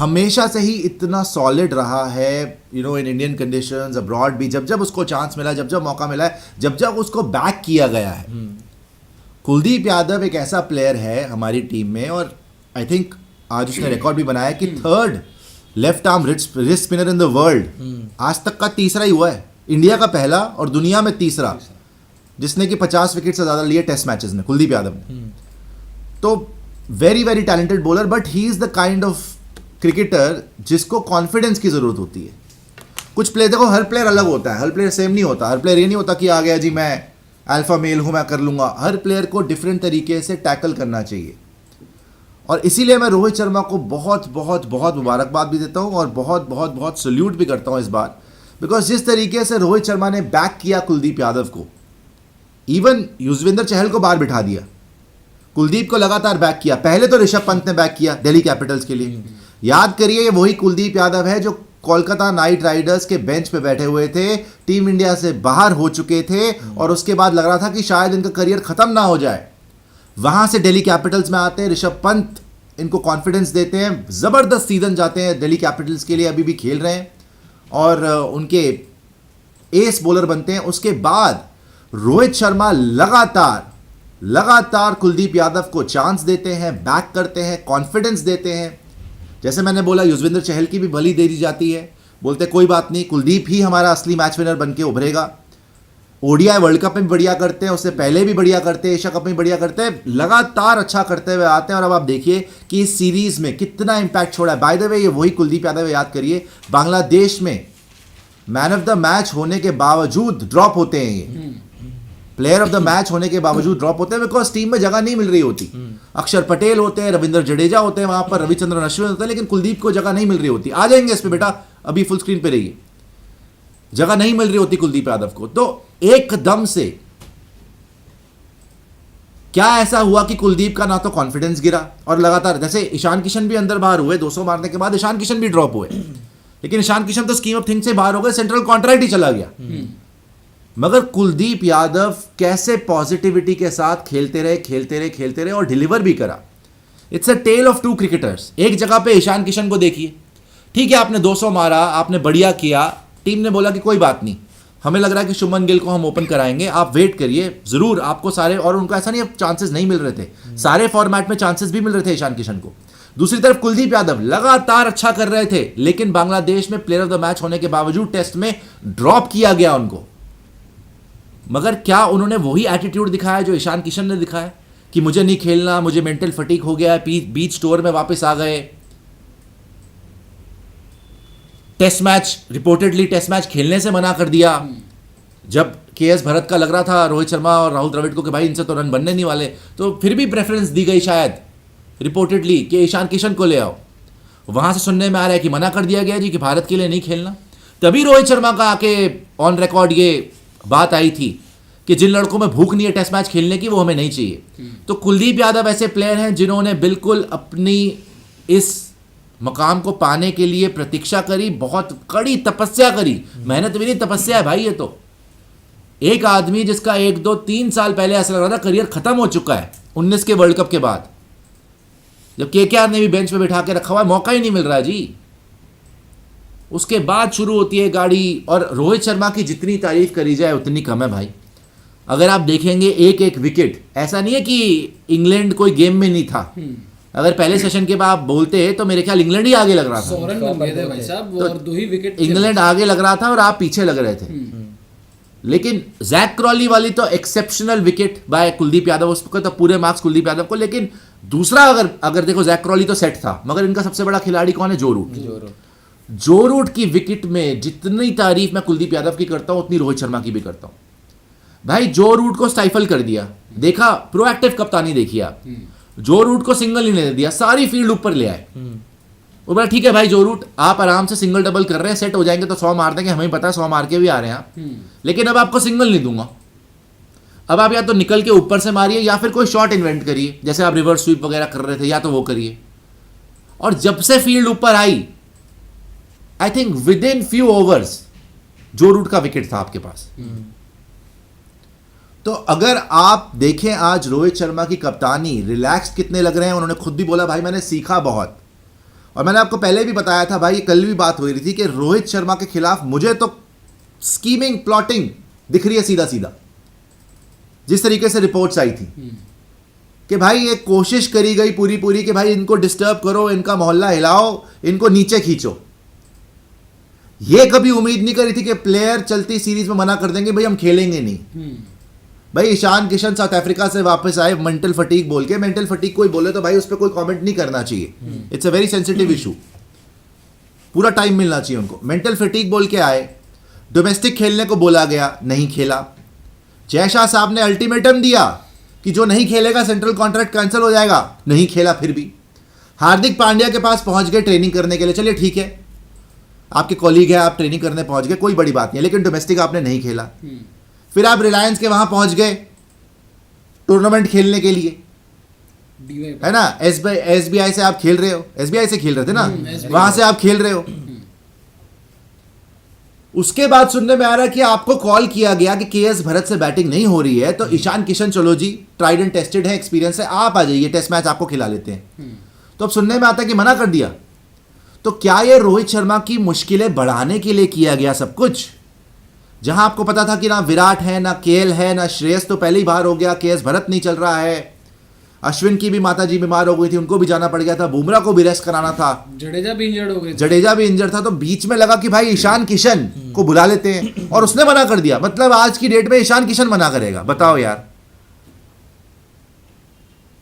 हमेशा से ही इतना सॉलिड रहा है, इन इंडियन कंडीशंस, अब्रॉड भी, जब जब उसको चांस मिला, जब जब मौका मिला है, जब जब उसको बैक किया गया है। कुलदीप यादव एक ऐसा प्लेयर है हमारी टीम में, और आई थिंक आज उसने रिकॉर्ड भी बनाया कि third left arm wrist spinner in the world. आज तक का तीसरा ही हुआ है, इंडिया का पहला और दुनिया में तीसरा, जिसने कि 50 विकेट से ज्यादा लिए टेस्ट मैचेस में, कुलदीप यादव ने। तो very very talented bowler, but he is the kind of cricketer जिसको कॉन्फिडेंस की जरूरत होती है। कुछ प्लेयर, देखो हर प्लेयर अलग होता है, हर प्लेयर सेम नहीं होता। हर प्लेयर ये नहीं होता कि आ गया जी मैं अल्फा मेल हूं, मैं कर लूंगा। हर प्लेयर को डिफरेंट तरीके से टैकल करना चाहिए, और इसीलिए मैं रोहित शर्मा को बहुत बहुत बहुत मुबारकबाद भी देता हूं और बहुत बहुत बहुत सल्यूट भी करता हूं इस बार, बिकॉज जिस तरीके से रोहित शर्मा ने बैक किया कुलदीप यादव को, इवन युजवेंद्र चहल को बाहर बिठा दिया, कुलदीप को लगातार बैक किया। पहले तो ऋषभ पंत ने बैक किया दिल्ली कैपिटल्स के लिए। याद करिए, ये वही कुलदीप यादव है जो कोलकाता नाइट राइडर्स के बेंच पे बैठे हुए थे, टीम इंडिया से बाहर हो चुके थे, और उसके बाद लग रहा था कि शायद इनका करियर खत्म ना हो जाए। वहां से दिल्ली कैपिटल्स में आते हैं, ऋषभ पंत इनको कॉन्फिडेंस देते हैं, जबरदस्त सीजन जाते हैं दिल्ली कैपिटल्स के लिए, अभी भी खेल रहे हैं और उनके एस बॉलर बनते हैं। उसके बाद रोहित शर्मा लगातार कुलदीप यादव को चांस देते हैं, बैक करते हैं, कॉन्फिडेंस देते हैं। जैसे मैंने बोला, युजवेंद्र चहल की भी भली दे दी जाती है, बोलते कोई बात नहीं, कुलदीप ही हमारा असली मैच विनर बन के उभरेगा। ओडीआई वर्ल्ड कप में भी बढ़िया करते हैं, उससे पहले भी बढ़िया करते हैं, एशिया कप में बढ़िया करते हैं, लगातार अच्छा करते हुए आते हैं। और अब आप देखिए कि इस सीरीज में कितना इंपैक्ट छोड़ा है। बाय द वे, ये वही कुलदीप यादव है, याद करिए, बांग्लादेश में मैन ऑफ द मैच होने के बावजूद ड्रॉप होते हैं। ये प्लेयर ऑफ द मैच होने के बावजूद ड्रॉप होते हैं, बिकॉज टीम में जगह नहीं मिल रही होती। अक्षर पटेल होते हैं, रविंद्र जडेजा होते हैं वहां पर, रविचंद्रन अश्विन होते हैं, लेकिन कुलदीप को जगह नहीं मिल रही होती। आ जाएंगे इस पे बेटा, अभी फुल स्क्रीन पे रहिए। जगह नहीं मिल रही होती कुलदीप यादव को, तो एकदम से क्या ऐसा हुआ कि कुलदीप का ना तो कॉन्फिडेंस गिरा, और लगातार, जैसे ईशान किशन भी अंदर बाहर हुए 200 मारने के बाद, ईशान किशन भी ड्रॉप हुए, लेकिन ईशान किशन तो स्कीम ऑफ थिंग्स से बाहर हो गए, सेंट्रल कॉन्ट्रैक्ट ही चला गया। मगर कुलदीप यादव कैसे पॉजिटिविटी के साथ खेलते रहे और डिलीवर भी करा। It's a tale of two cricketers. एक जगह पे ईशान किशन को देखिए, ठीक है आपने 200 मारा, आपने बढ़िया किया, टीम ने बोला कि कोई बात नहीं, हमें लग रहा है कि शुभमन गिल को हम ओपन कराएंगे, आप वेट करिए, जरूर आपको सारे, और उनको ऐसा नहीं चांसेस नहीं मिल रहे थे, सारे फॉर्मेट में चांसेस भी मिल रहे थे ईशान किशन को। दूसरी तरफ कुलदीप यादव लगातार अच्छा कर रहे थे, लेकिन बांग्लादेश में प्लेयर ऑफ द मैच होने के बावजूद टेस्ट में ड्रॉप किया गया उनको। मगर क्या उन्होंने वही एटीट्यूड दिखाया जो ईशान किशन ने दिखाया कि मुझे नहीं खेलना, मुझे मेंटल फटीग हो गया है, बीच टूर में वापस आ गए। Test match, reportedly test match खेलने से मना कर दिया, जब केएस भरत का लग रहा था रोहित शर्मा और राहुल द्रविड़ को कि भाई इनसे तो रन बनने नहीं वाले, तो फिर भी प्रेफरेंस दी गई शायद रिपोर्टेडली कि ईशान किशन को ले आओ। वहां से सुनने में आ रहा है कि मना कर दिया गया जी कि भारत के लिए नहीं खेलना। तभी रोहित शर्मा का आके ऑन रिकॉर्ड ये बात आई थी कि जिन लड़कों में भूख नहीं है टेस्ट मैच खेलने की, वो हमें नहीं चाहिए। तो कुलदीप यादव ऐसे प्लेयर हैं जिन्होंने बिल्कुल अपनी इस मकाम को पाने के लिए प्रतीक्षा करी, बहुत कड़ी तपस्या करी। मेहनत भी नहीं, तपस्या है भाई ये तो। एक आदमी जिसका 1, 2, 3 साल पहले ऐसा लग रहा था करियर खत्म हो चुका है 19 के वर्ल्ड कप के बाद, जब केकेआर ने भी बेंच पे बिठा के रखा हुआ है, मौका ही नहीं मिल रहा जी। उसके बाद शुरू होती है गाड़ी, और रोहित शर्मा की जितनी तारीफ करी जाए उतनी कम है भाई। अगर आप देखेंगे एक एक विकेट, ऐसा नहीं है कि इंग्लैंड कोई गेम में नहीं था। अगर पहले सेशन के बाद आप बोलते तो मेरे ख्याल इंग्लैंड ही आगे लग रहा था, 100 रन बन गए थे भाई साहब, और 2 ही विकेट, इंग्लैंड आगे लग रहा था और आप पीछे लग रहे थे। लेकिन जैक क्रॉली वाली तो exceptional wicket bye Kuldeep Yadav, उसको तो पूरे मार्क्स कुलदीप यादव को। लेकिन दूसरा अगर देखो, जैक क्रॉली तो सेट था, मगर इनका सबसे बड़ा खिलाड़ी कौन है? जो रूट की विकेट में जितनी तारीफ मैं कुलदीप यादव की करता हूं, उतनी रोहित शर्मा की भी करता हूं। भाई जो रूट को स्टाइफल कर दिया, देखा प्रोएक्टिव कप्तानी देखी आप, जो रूट को सिंगल ही नहीं दिया, सारी फील्ड ऊपर ले आए। वो बोला ठीक है भाई जो रूट, आप आराम से सिंगल डबल कर रहे हैं, सेट हो जाएंगे तो 100 मार देंगे, हमें पता है 100 मार के भी आ रहे हैं आप, लेकिन अब आपको सिंगल नहीं दूंगा। अब आप या तो निकल के ऊपर से मारिए या फिर कोई शॉट इन्वेंट करिए, जैसे आप रिवर्स स्वीप वगैरह कर रहे थे, या तो वो करिए। और जब से फील्ड ऊपर आई, I think within few overs Joe Root का विकेट था आपके पास। तो अगर आप देखें आज रोहित शर्मा की कप्तानी, रिलैक्स कितने लग रहे हैं। उन्होंने खुद भी बोला भाई मैंने सीखा बहुत, और मैंने आपको पहले भी बताया था भाई, कल भी बात हो रही थी कि रोहित शर्मा के खिलाफ मुझे तो स्कीमिंग प्लॉटिंग दिख रही है सीधा सीधा, जिस तरीके से रिपोर्ट्स आई थी कि भाई एक कोशिश करी गई पूरी पूरी कि भाई इनको डिस्टर्ब करो, इनका मोहल्ला हिलाओ, इनको नीचे खींचो। ये कभी उम्मीद नहीं करी थी कि प्लेयर चलती सीरीज में मना कर देंगे भाई हम खेलेंगे नहीं। भाई ईशान किशन साउथ अफ्रीका से वापस आए मेंटल फटीग बोल के, मेंटल फटीग कोई बोले तो भाई उस पर कोई कमेंट नहीं करना चाहिए, it's a very sensitive issue, पूरा टाइम मिलना चाहिए उनको। मेंटल फटीग बोल के आए, डोमेस्टिक खेलने को बोला गया, नहीं खेला। जय शाह साहब ने अल्टीमेटम दिया कि जो नहीं खेलेगा सेंट्रल कॉन्ट्रैक्ट कैंसिल हो जाएगा, नहीं खेला फिर भी। हार्दिक पांड्या के पास पहुंच गए ट्रेनिंग करने के लिए, चलिए ठीक है आपके कॉलीग है, आप ट्रेनिंग करने पहुंच गए, कोई बड़ी बात नहीं है, लेकिन डोमेस्टिक आपने नहीं खेला। फिर आप रिलायंस के वहां पहुंच गए टूर्नामेंट खेलने के लिए, है ना, एसबीआई से आप खेल रहे हो, एसबीआई से खेल रहे थे ना, वहां से आप खेल रहे हो। उसके बाद सुनने में आ रहा है कि आपको कॉल किया गया कि केएस भरत से बैटिंग नहीं हो रही है, तो ईशान किशन चलो जी, ट्राइड एंड टेस्टेड है, एक्सपीरियंस है, आप आ जाइए, टेस्ट मैच आपको खिला लेते हैं। तो अब सुनने में आता है कि मना कर दिया। तो क्या ये रोहित शर्मा की मुश्किलें बढ़ाने के लिए किया गया सब कुछ? जहां आपको पता था कि ना विराट है, ना केएल है, ना श्रेयस तो पहले ही बाहर हो गया, केएस भरत नहीं चल रहा है, अश्विन की भी माताजी बीमार हो गई थी, उनको भी जाना पड़ गया था, बुमराह को भी रेस्ट कराना था, जडेजा भी इंजर्ड हो गए, जडेजा भी इंजर्ड था। तो बीच में लगा कि भाई ईशान किशन को बुला लेते हैं, और उसने मना कर दिया। मतलब आज की डेट में ईशान किशन मना करेगा, बताओ यार।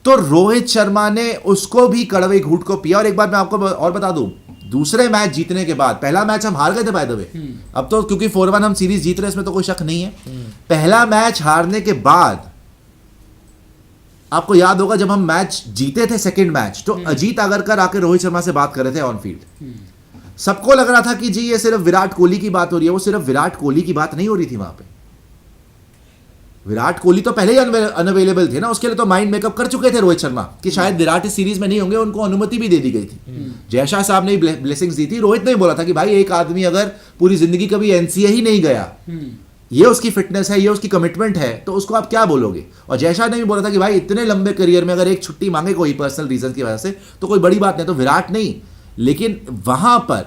तो रोहित शर्मा ने उसको भी कड़वे घूंट को पिया। और एक बात मैं आपको और बता दूं, दूसरे मैच जीतने के बाद, पहला मैच हम हार गए थे बाय द वे, अब तो क्योंकि 4-1 हम सीरीज जीत रहे हैं, इसमें तो कोई शक नहीं है। पहला मैच हारने के बाद आपको याद होगा जब हम मैच जीते थे सेकंड मैच, तो अजीत आगरकर आके रोहित शर्मा से बात कर रहे थे ऑन फील्ड। सबको लग रहा था कि जी ये सिर्फ विराट कोहली की बात हो रही है, वो सिर्फ विराट कोहली की बात नहीं हो रही थी वहां पे। विराट कोहली तो पहले ही अनअवेलेबल थे ना, उसके लिए तो माइंड मेकअप कर चुके थे रोहित शर्मा कि शायद विराट इस सीरीज में नहीं होंगे, उनको अनुमति भी दे दी गई थी। जयशाह साहब ने ब्लेसिंग्स दी थी। रोहित ने बोला था कि भाई एक आदमी अगर पूरी जिंदगी कभी एनसीए ही नहीं गया, ये उसकी फिटनेस है, ये उसकी कमिटमेंट है, तो उसको आप क्या बोलोगे। और जयशाह ने भी बोला था कि भाई इतने लंबे करियर में अगर एक छुट्टी मांगे कोई पर्सनल रीजन की वजह से तो कोई बड़ी बात नहीं। तो विराट नहीं, लेकिन वहां पर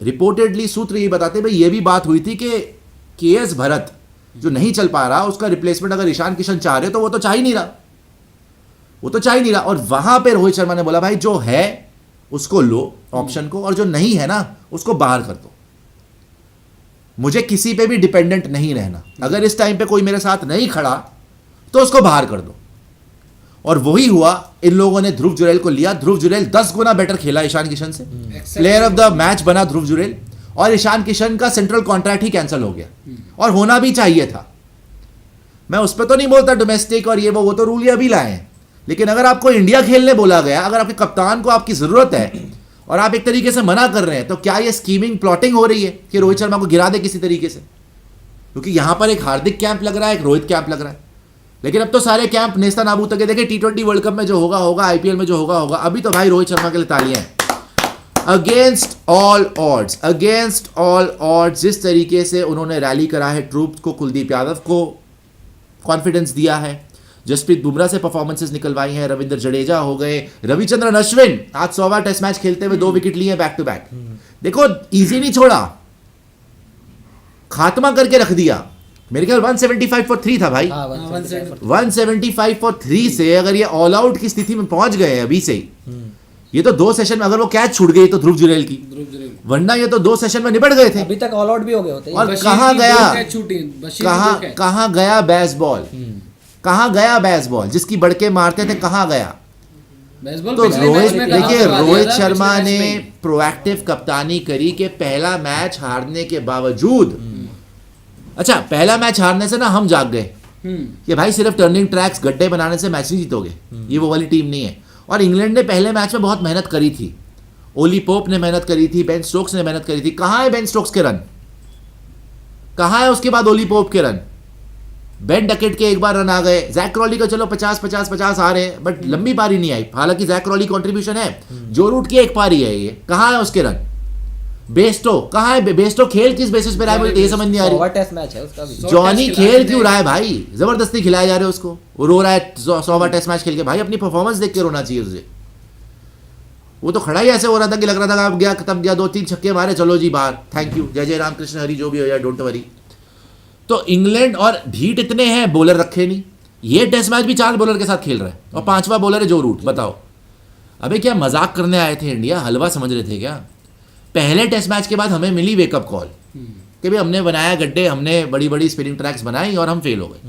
रिपोर्टेडली सूत्र ये बताते भाई ये भी बात हुई थी कि केएस भरत जो नहीं चल पा रहा, उसका रिप्लेसमेंट अगर ईशान किशन चाह रहे तो वो तो चाह ही नहीं रहा, वो तो चाह ही नहीं रहा। और वहां पे रोहित शर्मा ने बोला भाई जो है उसको लो ऑप्शन को, और जो नहीं है ना उसको बाहर कर दो, मुझे किसी पे भी डिपेंडेंट नहीं रहना, अगर इस टाइम पे कोई मेरे साथ नहीं खड़ा तो उसको बाहर कर दो। और वही हुआ, इन लोगों ने ध्रुव जुरैल को लिया। ध्रुव जुरैल 10 गुना बेटर खेला ईशान किशन से, प्लेयर ऑफ द मैच बना ध्रुव जुरैल, और ईशान किशन का सेंट्रल कॉन्ट्रैक्ट ही कैंसिल हो गया, और होना भी चाहिए था। मैं उस पर तो नहीं बोलता डोमेस्टिक और ये वो तो रूल अभी लाए हैं, लेकिन अगर आपको इंडिया खेलने बोला गया, अगर आपके कप्तान को आपकी जरूरत है और आप एक तरीके से मना कर रहे हैं, तो क्या ये स्कीमिंग प्लॉटिंग हो रही है कि रोहित शर्मा को गिरा दे किसी तरीके से? क्योंकि यहां पर एक हार्दिक कैंप लग रहा है, एक रोहित कैंप लग रहा है, लेकिन अब तो सारे कैंप नेस्ता नाबूद तक। देखिए T20 वर्ल्ड कप में जो होगा होगा, आईपीएल में जो होगा होगा। अभी तो भाई रोहित शर्मा के लिए तालियां हैं। Against all odds, against all odds, जिस तरीके से उन्होंने रैली करा है ट्रूप्स को, कुलदीप यादव को कॉन्फिडेंस दिया है, जसप्रीत बुमराह से परफॉर्मेंसेस निकलवाई हैं, रविंद्र जडेजा हो गए, रविचंद्रन अश्विन आज 100वां टेस्ट मैच खेलते हुए 2 विकेट लिए बैक टू बैक। देखो इजी नहीं छोड़ा, खात्मा करके रख दिया। मेरे ख्याल 175 फॉर 3 था भाई, 175 फॉर 3 से अगर ये ऑल आउट की स्थिति में पहुंच गए अभी से ही, ये तो 2 सेशन में, अगर वो कैच छूट गई तो ध्रुव जुरैल की, वरना ये तो 2 सेशन में निपट गए थे, अभी तक ऑल आउट भी हो गए होते। और कहां गया बेसबॉल, कहां गया बेसबॉल जिसकी बड़के मारते थे, कहां गया? तो रोहित, देखिए रोहित शर्मा ने प्रोएक्टिव कप्तानी करी कि पहला मैच हारने के बावजूद, अच्छा पहला मैच हारने से ना हम जाग गए कि भाई सिर्फ टर्निंग ट्रैक्स गड्ढे बनाने से मैच नहीं जीतोगे, ये वो वाली टीम नहीं है। और इंग्लैंड ने पहले मैच में बहुत मेहनत करी थी, ओली पोप ने मेहनत करी थी, बेन स्टोक्स ने मेहनत करी थी। कहां है बेन स्टोक्स के रन, कहां है उसके बाद ओली पोप के रन? बेन डकेट के एक बार रन आ गए, जैक क्रॉली का चलो 50-50-50 आ रहे हैं, बट लंबी पारी नहीं आई। हालांकि जैक क्रॉली कंट्रीब्यूशन है, जो रूट की एक पारी है, ये कहां है उसके रन? बेस्टो कहां है? बेस्टो खेल किस बेसिस पे रहा है, ये समझ नहीं आ रही। टेस्ट मैच है उसका भी, जॉनी खेल क्यों रहा है भाई? जबरदस्ती खिलाए जा रहे हो उसको, वो रो रहा है 100वां टेस्ट मैच खेल के। भाई अपनी परफॉर्मेंस देख के रोना चाहिए उसे। वो तो खड़ा ही ऐसे हो रहा था कि लग रहा था अब गया, तब गया, 2-3 छक्के मारे, चलो जी बाहर, थैंक यू, जय जय राम कृष्ण हरी, जो भी हो जाए, डोंट वरी। तो इंग्लैंड और ढीठ इतने हैं, बॉलर रखे नहीं। ये टेस्ट मैच भी 4 बॉलर के साथ खेल रहा है और 5वां बॉलर है जो रूट। बताओ अबे क्या मजाक करने आए थे इंडिया, हलवा समझ रहे थे क्या? पहले टेस्ट मैच के बाद हमें मिली वेकअप कॉल कि भाई हमने बनाया गड्ढे, हमने बड़ी बड़ी स्पिनिंग ट्रैक्स बनाई और हम फेल हो गए।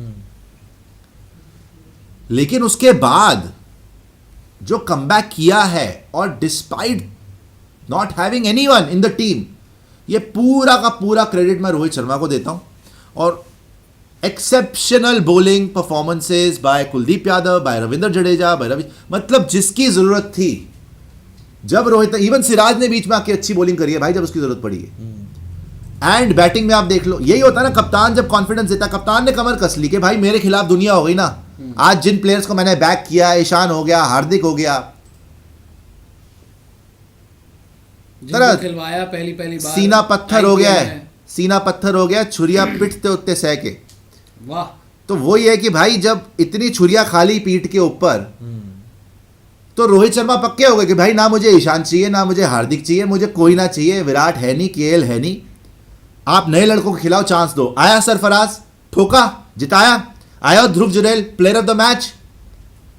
लेकिन उसके बाद जो कमबैक किया है और despite not having anyone in the team, ये पूरा का पूरा क्रेडिट मैं रोहित शर्मा को देता हूं। और exceptional bowling performances by Kuldeep Yadav, by Ravindra Jadeja, by Ravi, मतलब जिसकी जरूरत थी जब रोहित, इवन सिराज ने बीच में आके अच्छी बॉलिंग करी है भाई जब उसकी जरूरत पड़ी है। एंड बैटिंग में आप देख लो, यही होता है ना, कप्तान जब कॉन्फिडेंस देता है, कप्तान ने कमर कस ली कि भाई मेरे खिलाफ दुनिया हो गई ना। आज जिन प्लेयर्स को मैंने बैक किया, ईशान हो गया, हार्दिक हो गया, जिनको खिलवाया पहली बार, सीना पत्थर हो गया है, सीना पत्थर हो गया, छुरिया पिटते उठते सह के। वाह। तो वो ये है कि भाई जब इतनी छुरिया खाली पीठ के ऊपर, तो रोहित शर्मा पक्के हो गए कि भाई ना मुझे ईशान चाहिए, ना मुझे हार्दिक चाहिए, मुझे कोई ना चाहिए, विराट है नहीं, केएल है नहीं, आप नए लड़कों को खिलाओ, चांस दो। आया सरफराज, ठोका, जिताया। आया Dhruv Jurel, player of the match.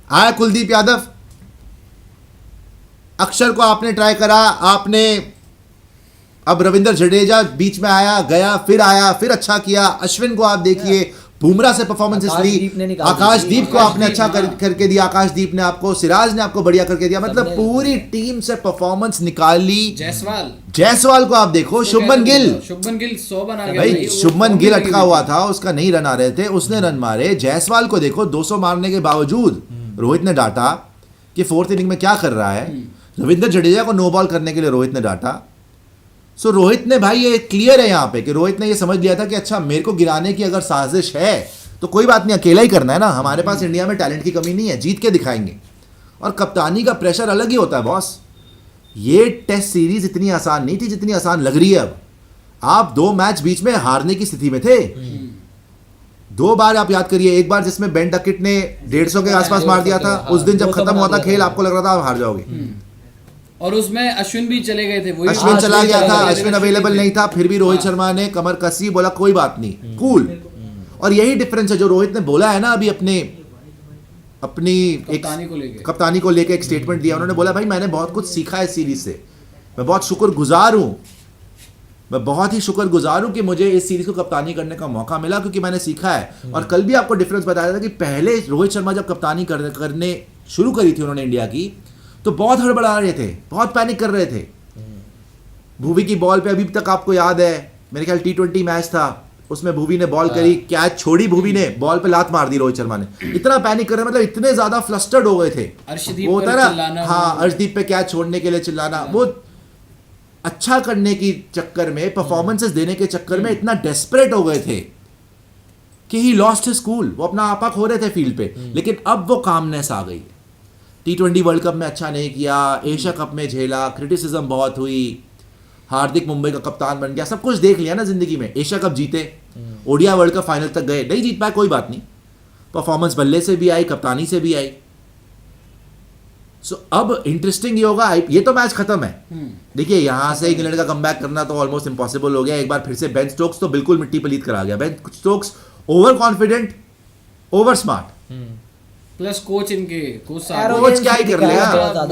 आया कुलदीप यादव, अक्षर को आपने ट्राई करा, आपने, अब रविंद्र जडेजा बीच में आया गया, फिर आया, फिर अच्छा किया। अश्विन को आप देखिए, बुमराह से परफॉर्मेंसेस ली, आकाशदीप को आपने अच्छा करके दिया, आकाशदीप ने आपको, सिराज ने आपको बढ़िया करके दिया, मतलब पूरी टीम से परफॉर्मेंस निकाली। जायसवाल को आप देखो, शुभमन गिल 100 बना गया भाई, शुभमन गिल अटका हुआ था, उसका नहीं रन आ रहे थे, उसने रन मारे। जायसवाल को देखो, 200 मारने के बावजूद रोहित ने डांटा कि 4th इनिंग में क्या कर रहा है। रविंद्र जडेजा को नो बॉल करने के लिए रोहित ने डांटा। सो रोहित ने भाई, ये क्लियर है यहाँ पे कि रोहित ने ये समझ लिया था कि अच्छा मेरे को गिराने की अगर साजिश है तो कोई बात नहीं, अकेला ही करना है ना, हमारे पास इंडिया में टैलेंट की कमी नहीं है, जीत के दिखाएंगे। और कप्तानी का प्रेशर अलग ही होता है बॉस। ये टेस्ट सीरीज इतनी आसान नहीं थी जितनी आसान लग रही है अब। आप 2 मैच बीच में हारने की स्थिति में थे। 2 बार आप याद करिए, एक बार जिसमें बेन डकेट ने 150 के आसपास मार दिया था, उस दिन जब खत्म हुआ था खेल, आपको लग रहा था आप हार जाओगे। और उसमें अश्विन भी चले गए थे, वही अश्विन चला गया था, अश्विन अवेलेबल नहीं था, फिर भी रोहित शर्मा ने कमर कसी, बोला कोई बात नहीं, कूल। और यही डिफरेंस है जो रोहित ने बोला है ना अभी, अपनी कप्तानी को लेके एक स्टेटमेंट दिया। उन्होंने बोला भाई मैंने बहुत कुछ सीखा है इस सीरीज से, मैं बहुत शुक्रगुजार हूं, मैं बहुत ही शुक्रगुजार हूं कि मुझे इस सीरीज को कप्तानी करने का मौका मिला, क्योंकि मैंने सीखा है। और कल भी आपको डिफरेंस बताया था कि पहले रोहित शर्मा जब कप्तानी करने शुरू करी थी उन्होंने इंडिया की, तो बहुत हड़बड़ा रहे थे, बहुत पैनिक कर रहे थे। भुवी की बॉल पे अभी तक आपको याद है, मेरे ख्याल T20 मैच था, उसमें भुवी ने बॉल करी, कैच छोड़ी, भुवी ने बॉल पे लात मार दी रोहित शर्मा ने। इतना पैनिक कर रहे, मतलब इतने ज्यादा फ्लस्टर्ड हो गए थे। अर्शदीप वो होता है ना, हाँ, अर्शदीप पे कैच छोड़ने के लिए चिल्लाना, वो अच्छा करने की चक्कर में, परफॉर्मेंसेस देने के चक्कर में इतना डेस्परेट हो गए थे कि ही लॉस्ट हिज कूल। वो अपना आपा खो रहे थे फील्ड पे। लेकिन अब वो कामनेस आ गई। T20 वर्ल्ड कप में अच्छा नहीं किया, एशिया कप में झेला, क्रिटिसिज्म बहुत हुई, हार्दिक मुंबई का कप्तान बन गया, सब कुछ देख लिया ना जिंदगी में। एशिया कप जीते, ओडिया वर्ल्ड कप फाइनल तक गए, नहीं जीत पाए कोई बात नहीं, परफॉर्मेंस बल्ले से भी आई, कप्तानी से भी आई। सो अब इंटरेस्टिंग ये होगा, ये तो मैच खत्म है। देखिए यहां से इंग्लैंड का कमबैक करना तो ऑलमोस्ट इम्पॉसिबल हो गया। एक बार फिर से बेन स्टोक्स तो बिल्कुल मिट्टी पलीत करा गया। Ben Stokes over confident, over smart, plus coach coach क्या ही कर लेगा।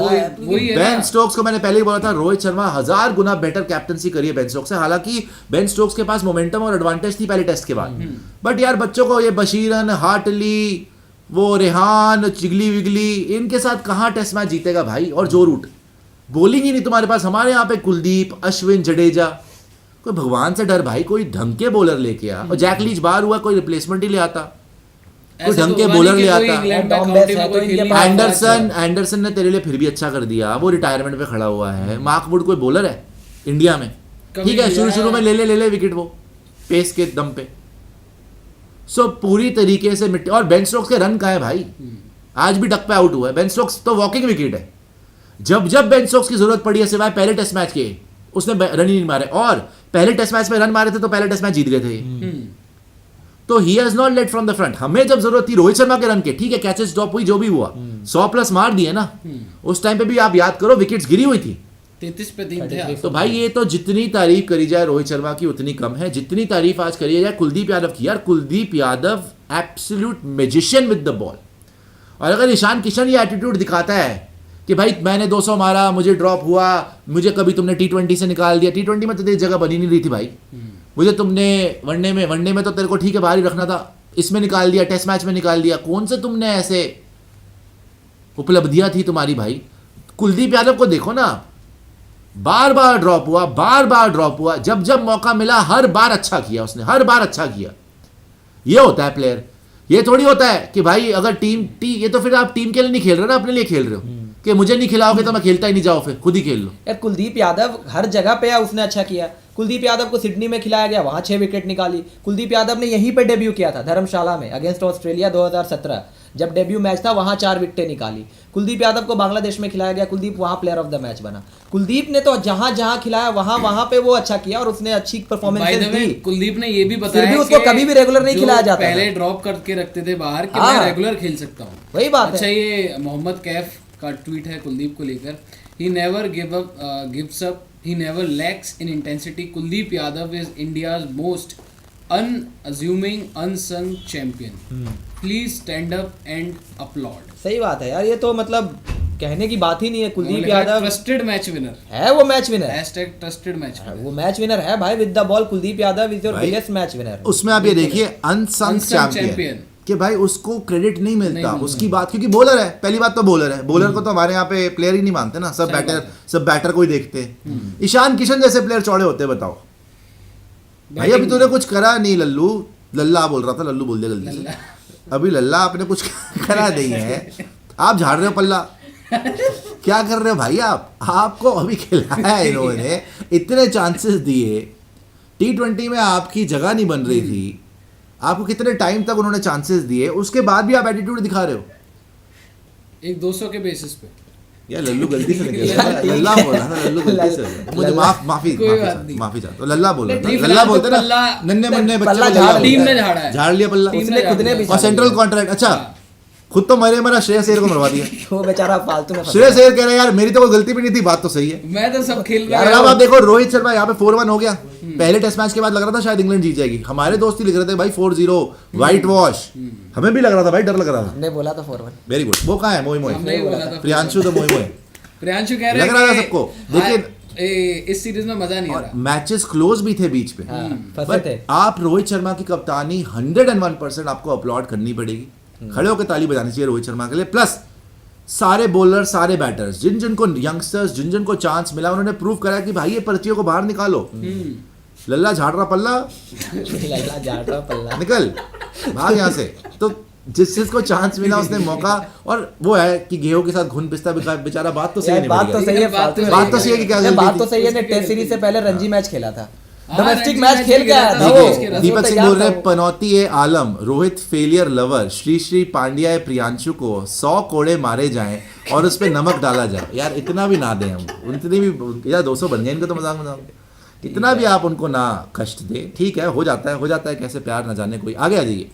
बेन स्टोक्स को मैंने पहले ही बोला था, रोहित शर्मा 1000 गुना बेटर कैप्टनसी करी है बेन स्टोक्स से। हालांकि बेन स्टोक्स के पास मोमेंटम और एडवांटेज थी पहले टेस्ट के बाद, बट यार बच्चों को ये बशीरन, हार्टली, वो रेहान, चिगली विगली, इनके साथ कहाँ टेस्ट मैच जीतेगा भाई। और जो रूट बॉलिंग ही नहीं तुम्हारे पास। हमारे यहाँ पे कुलदीप, अश्विन, जडेजा, कोई भगवान से डर भाई, कोई ढंग के बॉलर लेके आ। और जैक लीच बाहर हुआ, कोई रिप्लेसमेंट ही ले आता, कोई ढंग के बॉलर ले आता। एंडरसन ने तेरे लिए फिर भी अच्छा कर दिया, वो रिटायरमेंट पे खड़ा हुआ है। मार्क वुड कोई बॉलर है इंडिया में? ठीक है, शुरू में ले ले विकेट वो पेस के दम पे। सो पूरी तरीके से मिट्टी। और बेन स्टोक्स के रन कहाँ है भाई? आज भी डक पे आउट हुआ है। बेन स्टोक्स तो वॉकिंग विकेट है। जब बेन स्टोक्स की जरूरत पड़ी है, सिवाय पहले टेस्ट मैच के, उसने रन ही नहीं मारे। और पहले टेस्ट मैच में रन मारे थे तो पहले टेस्ट मैच जीत गए थे। तो he has not let from the front. हमें जब जरूरत थी रोहित शर्मा के रन के, ठीक है कैचेस ड्रॉप हुई जो भी हुआ, 100 प्लस मार दिए ना, उस टाइम पे भी आप याद करो विकेट्स गिरी हुई थी। 33 पे 3 थे। तो भाई ये तो जितनी तारीफ करी जाए रोहित शर्मा की उतनी कम है, जितनी तारीफ आज करी जाए कुलदीप यादव की। यार Kuldeep Yadav absolute magician with the ball. और अगर ईशान किशन ये एटीट्यूड दिखाता है कि भाई मैंने 200 मारा, मुझे ड्रॉप हुआ, मुझे कभी तुमने T20 से निकाल दिया, T20 में तो तेरी जगह बनी नहीं रही थी भाई, मुझे तुमने वनडे में तो तेरे को ठीक है बाहर ही रखना था, इसमें निकाल दिया, टेस्ट मैच में निकाल दिया, कौन से तुमने ऐसे उपलब्धियां थी तुम्हारी भाई। कुलदीप यादव को देखो ना, बार बार ड्रॉप हुआ, जब जब मौका मिला हर बार अच्छा किया उसने, हर बार अच्छा किया। ये होता है प्लेयर। ये थोड़ी होता है कि भाई अगर ये तो फिर आप टीम के लिए नहीं खेल रहे ना, अपने लिए खेल रहे हो कि मुझे नहीं खिलाओगे तो मैं खेलता ही नहीं, जाओ फिर खुद ही खेल लो। यार कुलदीप यादव हर जगह पे उसने अच्छा किया। कुलदीप यादव को सिडनी में खिलाया गया, वहां 6 विकेट निकाली। कुलदीप यादव ने यहीं पे डेब्यू किया था धर्मशाला में अगेंस्ट ऑस्ट्रेलिया 2017, जब डेब्यू मैच था वहां 4 विकेटें निकाली। कुलदीप यादव को बांग्लादेश में खिलाया गया, कुलदीप वहां प्लेयर ऑफ द मैच बना। कुलदीप ने तो जहां जहां खिलाया वहां पे वो अच्छा किया और उसने अच्छी परफॉर्मेंस दी। कुलदीप ने ये भी बताया भी उसको कभी भी रेगुलर नहीं खिलाया जाता, पहले ड्रॉप करके रखते थे बाहर कि मैं रेगुलर खेल सकता हूँ। वही बात अच्छा, है। ये मोहम्मद कैफ का ट्वीट है कुलदीप को लेकर, he never gives up, he never lacks in intensity. Kuldeep Yadav is India's most unassuming unsung champion. Please stand up and applaud. सही बात है यार, ये तो मतलब कहने की बात ही नहीं है। Kuldeep Yadav trusted match winner है, वो match winner trusted match winner, वो मैच विनर है भाई। With the ball Kuldeep Yadav is your biggest match winner. उसमें आप ये देखिए अनसंग चैंपियन कि भाई उसको क्रेडिट नहीं मिलता उसकी बात, क्योंकि बॉलर है। पहली बात तो बॉलर है, बॉलर को तो हमारे यहाँ पे प्लेयर ही नहीं मानते ना, सब बैटर को ही देखते हैं। ईशान किशन जैसे प्लेयर चौड़े होते हैं, बताओ भाई अभी तूने कुछ करा नहीं। लल्ला बोल रहा था, लल्लू बोल दिया गलती से। अभी लल्ला आपने कुछ करा नहीं है, आप झाड़ रहे हो पल्ला। क्या कर रहे हो भाई आप? आपको अभी खिलाया है इन्होंने, इतने चांसेस दिए, T20 में आपकी जगह नहीं बन रही थी, आपको कितने टाइम तक उन्होंने चांसेस दिए, उसके बाद भी आप एटीट्यूड दिखा रहे हो एक 200 के बेसिस पे। यार लल्लू गलती से निकल गया, लल्ला बोल रहा था, लल्लू गलती से, मुझे माफी चाहता हूँ। लल्ला बोल रहा था, लल्ला बोलते ना नन्हे मुन्ने बच्चे को, टीम ने झाड़ा है, झाड़ लिया पल्ला उसने खुद ने भी और सेंट्रल कॉन्ट्रैक्ट। अच्छा खुद तो मरा श्रेयस अय्यर को मरवा दिया। वो बेचारा फालतू में श्रेयस अय्यर कह रहे हैं यार मेरी तो कोई गलती भी नहीं थी, बात तो सही है। मैं तो सब खेल यार अब आप देखो रोहित शर्मा यहाँ पे 4-1 हो गया। पहले टेस्ट मैच के बाद लग रहा था शायद इंग्लैंड जीत जाएगी, हमारे दोस्त ही लिख रहे थे भाई 4-0 व्हाइट वॉश, हमें भी लग रहा था भाई, डर लग रहा था। हमने बोला था 4-1। Very good. वो कहाँ है मोई हमने ही बोला था। प्रियांशु तो मोई प्रियांशु कह रहे लग रहा था सबको। देखिए इस सीरीज में मजा नहीं आ रहा। मैचेस क्लोज भी थे बीच पे, फंसे थे। आप रोहित शर्मा की कप्तानी 101% आपको अपलॉड करनी पड़ेगी, खड़े होकर ताली बजानी चाहिए रोहित शर्मा के लिए। प्लस सारे बॉलर, सारे बैटर्स, जिनको यंगस्टर्स, जिनको चांस मिला, उन्होंने प्रूव करा कि भाई ये पर्चियों को बाहर निकालो। लल्ला झाड़ रहा पल्ला, लल्ला झाड़ रहा पल्ला, निकल भाग यहाँ से। तो जिसको चांस मिला उसने मौका, और वो है कि गेहूं के साथ घुन पिसता बेचारा। बात तो सही है, बात तो सही है, बात तो सही है कि क्या बात तो सही है। ने टेस्ट सीरीज से पहले रणजी मैच खेला था, डोमेस्टिक मैच खेल के आया था वो। दीपक सिंह बोल रहे हैं पनौती है आलम, रोहित फेलियर लवर, श्री पांड्या प्रियांशु को 100 कोड़े मारे जाएं और उस पे नमक डाला जाए। यार इतना भी ना दें हम, उतनी भी यार 200 बन गए इनको तो मजाक, इतना भी आप उनको ना कष्ट दे। ठीक है, हो जाता है कैसे प्यार ना जाने कोई। आगे आ जाइए।